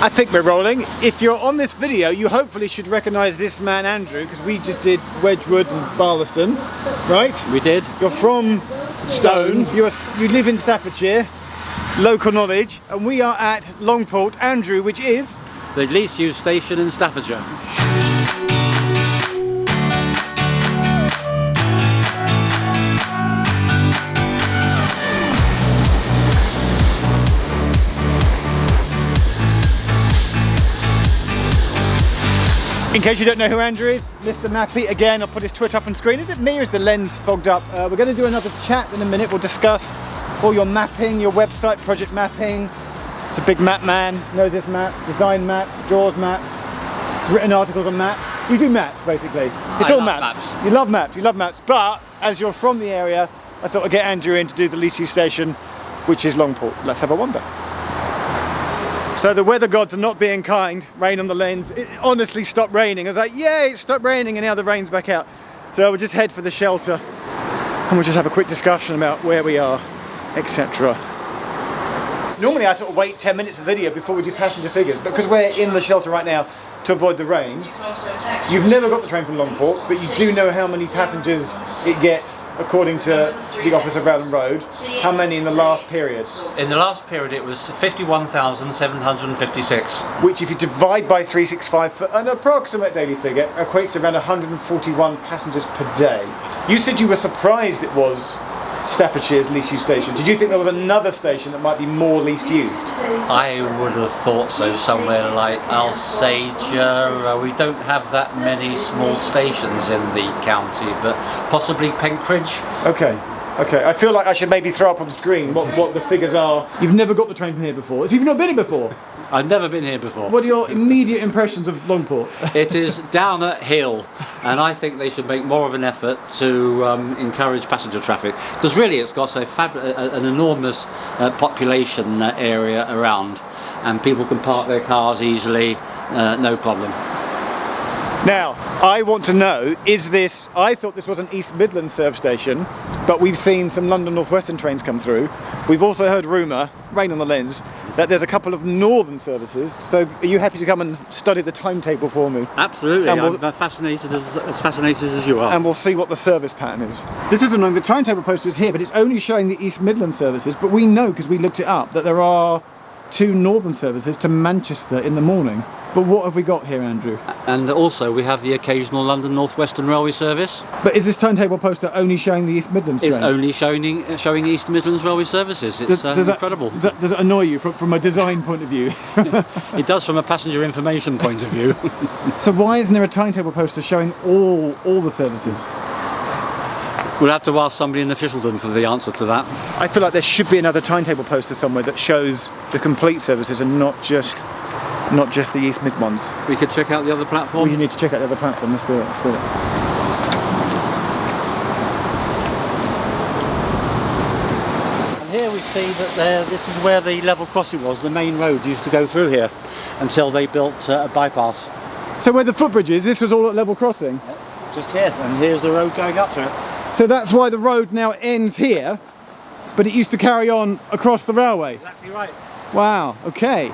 I think we're rolling. If you're on this video, you hopefully should recognise this man Andrew, because we just did Wedgwood and Barlaston, right? We did. You're from Stone. You live in Staffordshire, local knowledge, and we are at Longport, Andrew, which is The least used station in Staffordshire. In case you don't know who Andrew is, Mr. Mappy, again, I'll put his Twitter up on screen. Is it me or is the lens fogged up? We're going to do another chat in a minute. We'll discuss all your mapping, your website project mapping. It's a big map man, knows this map, design maps, draws maps, he's written articles on maps. You do maps, basically. It's all maps. You love maps, but as you're from the area, I thought I'd get Andrew in to do the least used station, which is Longport. Let's have a wander. So the weather gods are not being kind, rain on the lens. It honestly stopped raining. I was like, yay, it stopped raining, and now the rain's back out. So we'll just head for the shelter and we'll just have a quick discussion about where we are, etc. Normally I sort of wait 10 minutes of the video before we do passenger figures, but because we're in the shelter right now to avoid the rain, you've never got the train from Longport, but you do know how many passengers it gets according to the Office of Rail and Road. How many in the last period? In the last period it was 51,756. Which if you divide by 365 for an approximate daily figure equates to around 141 passengers per day. You said you were surprised it was Staffordshire's least used station. Did you think there was another station that might be more least used? I would have thought so, somewhere like Alsager. We don't have that many small stations in the county, but possibly Penkridge. Okay, I feel like I should maybe throw up on screen what the figures are. You've never got the train from here before. Have you not been here before? I've never been here before. What are your immediate impressions of Longport? It is down at hill, and I think they should make more of an effort to encourage passenger traffic, because really it's got an enormous population area around, and people can park their cars easily, no problem. Now, I want to know, I thought this was an East Midlands serve station, but we've seen some London North Western trains come through. We've also heard rumour, rain on the lens, that there's a couple of northern services. So are you happy to come and study the timetable for me? Absolutely, I'm fascinated as fascinated as you are. And we'll see what the service pattern is. This isn't knowing the timetable poster is here, but it's only showing the East Midlands services, but we know, because we looked it up, that there are 2 northern services to Manchester in the morning. But what have we got here, Andrew? And also we have the occasional London North Western Railway service. But is this timetable poster only showing the East Midlands trains? It's only showing East Midlands Railway services. It's incredible. Does it annoy you from a design point of view? It does from a passenger information point of view. So why isn't there a timetable poster showing all the services? We'll have to ask somebody in officialdom for the answer to that. I feel like there should be another timetable poster somewhere that shows the complete services and not just the East Mid ones. We could check out the other platform. We need to check out the other platform. Let's do it. And here we see that this is where the level crossing was. The main road used to go through here until they built a bypass. So where the footbridge is, this was all at level crossing? Just here, and here's the road going up to it. So that's why the road now ends here, but it used to carry on across the railway? Exactly right. Wow, okay.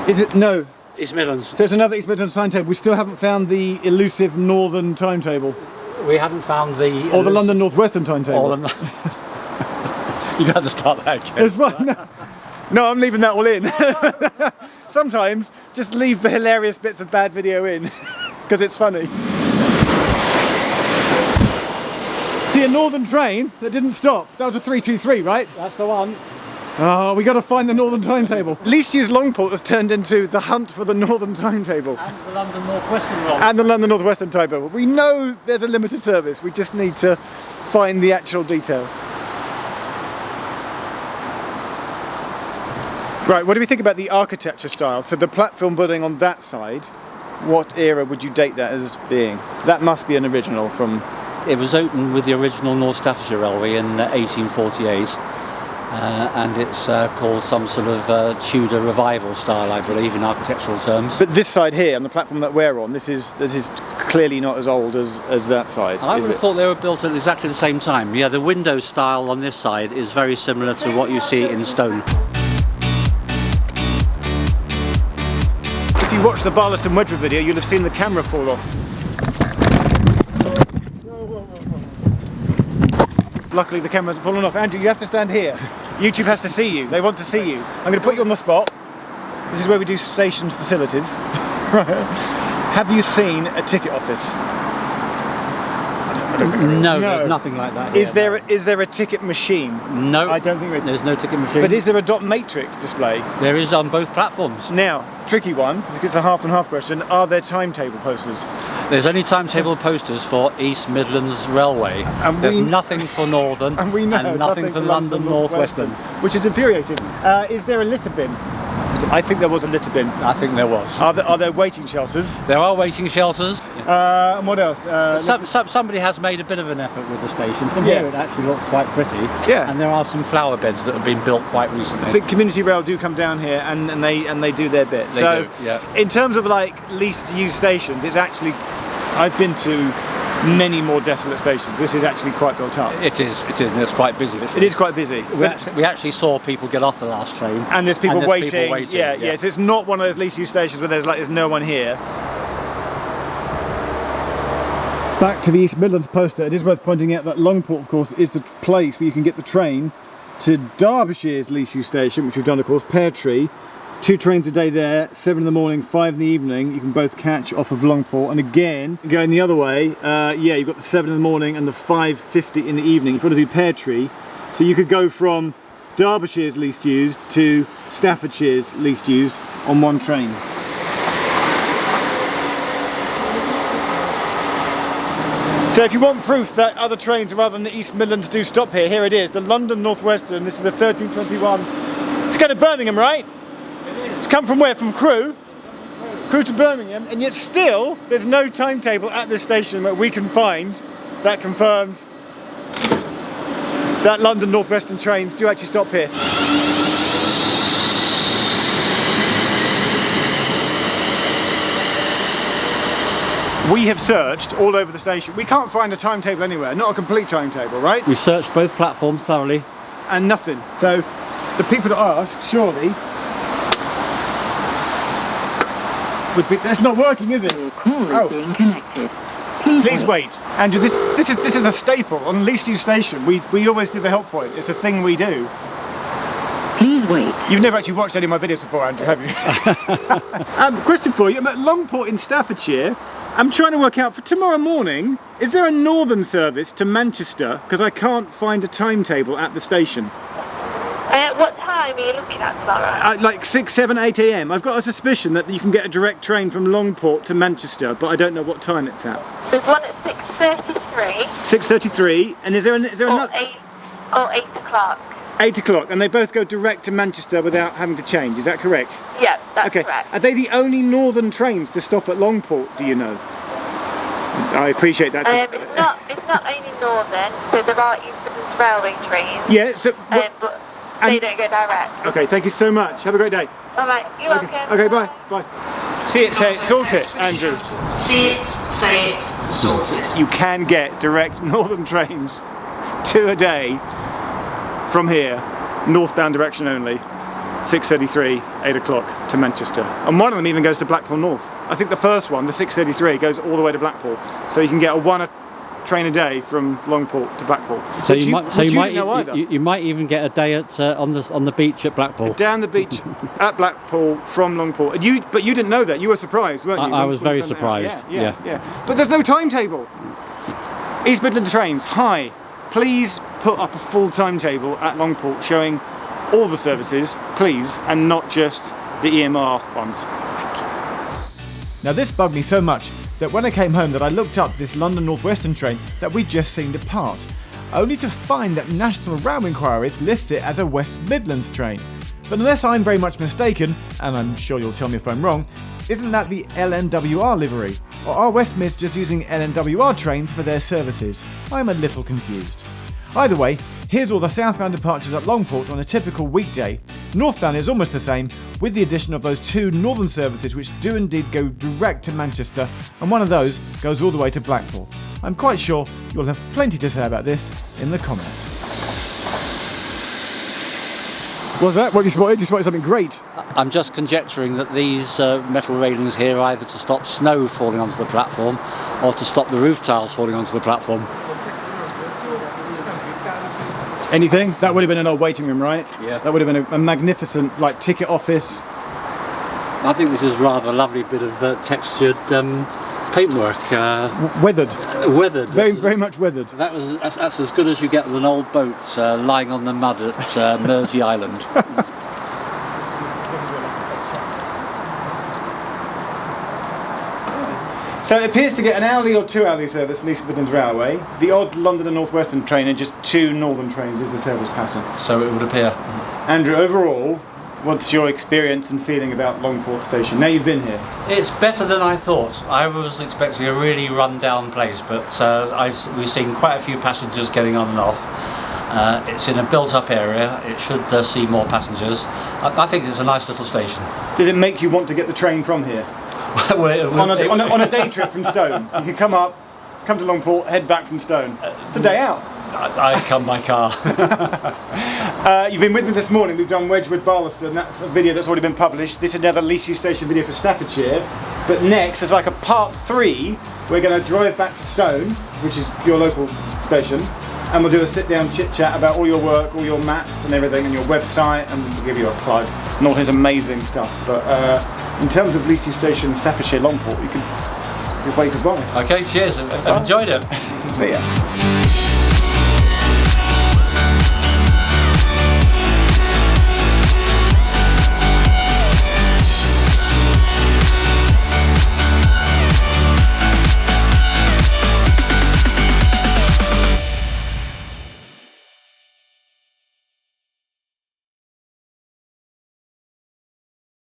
Is it? No. East Midlands. So it's another East Midlands timetable. We still haven't found the elusive northern timetable. We haven't found the... Or the London North Western timetable. You got to start that again. There's one. No, I'm leaving that all in. Sometimes just leave the hilarious bits of bad video in, because it's funny. See, a northern train that didn't stop. That was a 323, right? That's the one. Oh, we got to find the northern timetable. Least used Longport has turned into the hunt for the northern timetable. And the London North Western road. And the London North Western timetable. We know there's a limited service. We just need to find the actual detail. Right, what do we think about the architecture style? So the platform building on that side, what era would you date that as being? That must be an original from... It was opened with the original North Staffordshire Railway in 1848. And it's called some sort of Tudor revival style, I believe, in architectural terms. But this side here, on the platform that we're on, this is clearly not as old as that side. I would have thought they were built at exactly the same time. Yeah, the window style on this side is very similar to what you see in stone. If you watched the Barlaston Wedgwood video, you'll have seen the camera fall off. Luckily the camera's fallen off. Andrew, you have to stand here. YouTube has to see you. They want to see you. I'm going to put you on the spot. This is where we do station facilities. Have you seen a ticket office? No, there's nothing like that here. Is there a ticket machine? No, I don't think there's no ticket machine. But is there a dot matrix display? There is on both platforms. Now, tricky one, because it's a half and half question. Are there timetable posters? There's only timetable posters for East Midlands Railway. There's nothing for Northern and nothing for London North Western. Which is infuriating. Is there a litter bin? I think there was a litter bin. I think there was. Are there waiting shelters? There are waiting shelters. And what else? Somebody has made a bit of an effort with the station. From here it actually looks quite pretty. Yeah. And there are some flower beds that have been built quite recently. I think Community Rail do come down here and they do their bit. They do, yeah. In terms of like least used stations, it's actually, I've been to many more desolate stations. This is actually quite built up. It is, and it's quite busy. It is quite busy. We actually saw people get off the last train. And there's people waiting. Yeah. So it's not one of those least used stations where there's no one here. Back to the East Midlands poster, it is worth pointing out that Longport, of course, is the place where you can get the train to Derbyshire's least used station, which we've done, of course, Pear Tree. 2 trains a day there, 7 in the morning, 5 in the evening. You can both catch off of Longport. And again, going the other way, you've got the 7 in the morning and the 5:50 in the evening. If you want to do Pear Tree, so you could go from Derbyshire's least used to Staffordshire's least used on one train. So if you want proof that other trains rather than the East Midlands do stop here, here it is, the London North Western. This is the 1321. It's going to Birmingham, right? It's come from where? From Crewe? Crewe to Birmingham, and yet still there's no timetable at this station that we can find that confirms that London North Western trains do actually stop here. We have searched all over the station. We can't find a timetable anywhere, not a complete timetable, right? We searched both platforms thoroughly. And nothing. So the people to ask, surely, would be, that's not working, is it? Your call is being connected. Please wait. Andrew, this is a staple on least used station. We always do the help point. It's a thing we do. Please wait. You've never actually watched any of my videos before, Andrew, have you? Question for you. I'm at Longport in Staffordshire. I'm trying to work out for tomorrow morning, is there a northern service to Manchester? Because I can't find a timetable at the station. What time are you looking at tomorrow? Like 6, 7, 8 a.m. I've got a suspicion that you can get a direct train from Longport to Manchester, but I don't know what time it's at. There's one at 6:33. 6:33, and is there another? 8 o'clock. 8 o'clock, and they both go direct to Manchester without having to change, is that correct? Yeah, that's okay. correct. Are they the only northern trains to stop at Longport, do you know? I appreciate that. It's not only northern, so there are East Midlands Railway trains. Yeah, so... but they don't go direct. Okay, thank you so much. Have a great day. Alright, you're welcome. Okay, bye. Bye. See it, say it, sort it, Andrew. See it, say it, sort it. You can get direct northern trains 2 a day from here, northbound direction only, 6:33, 8 o'clock to Manchester. And one of them even goes to Blackpool North. I think the first one, the 6:33, goes all the way to Blackpool. So you can get a train a day from Longport to Blackpool. So you might even get a day at on the beach at Blackpool. Down the beach at Blackpool from Longport. But you didn't know that. You were surprised, weren't you? I was very surprised. Yeah. But there's no timetable. East Midland trains. Hi. Please put up a full timetable at Longport showing all the services, please, and not just the EMR ones. Thank you. Now this bugged me so much that when I came home that I looked up this London North Western train that we'd just seen depart, only to find that National Rail Inquiries lists it as a West Midlands train. But unless I'm very much mistaken, and I'm sure you'll tell me if I'm wrong, isn't that the LNWR livery? Or are West Mids just using LNWR trains for their services? I'm a little confused. Either way, here's all the southbound departures at Longport on a typical weekday. Northbound is almost the same, with the addition of those 2 northern services which do indeed go direct to Manchester, and one of those goes all the way to Blackpool. I'm quite sure you'll have plenty to say about this in the comments. What's that? What you spotted? You spotted something great. I'm just conjecturing that these metal railings here are either to stop snow falling onto the platform or to stop the roof tiles falling onto the platform. Anything? That would have been an old waiting room, right? Yeah. That would have been a magnificent like ticket office. I think this is rather a lovely bit of textured paintwork. Weathered. Weathered. Very much weathered. That's as good as you get with an old boat lying on the mud at Mersey Island. So it appears to get an hourly or 2 hourly service, Leeds Midlands Railway. The odd London and North Western train and just 2 Northern trains is the service pattern. So it would appear. Andrew, overall, what's your experience and feeling about Longport Station? Now you've been here. It's better than I thought. I was expecting a really run-down place, but we've seen quite a few passengers getting on and off. It's in a built-up area. It should see more passengers. I think it's a nice little station. Does it make you want to get the train from here? on a day trip from Stone. You can come to Longport, head back from Stone. It's a day out. I come by car. You've been with me this morning. We've done Wedgwood Barlaston. That's a video that's already been published. This is another Leasey Station video for Staffordshire. But next, as like a part 3, we're going to drive back to Stone, which is your local station, and we'll do a sit-down chit-chat about all your work, all your maps and everything, and your website, and we'll give you a plug and all his amazing stuff. But in terms of Leasey Station, Staffordshire, Longport, you can wait goodbye. Okay, cheers. I've enjoyed it. See ya.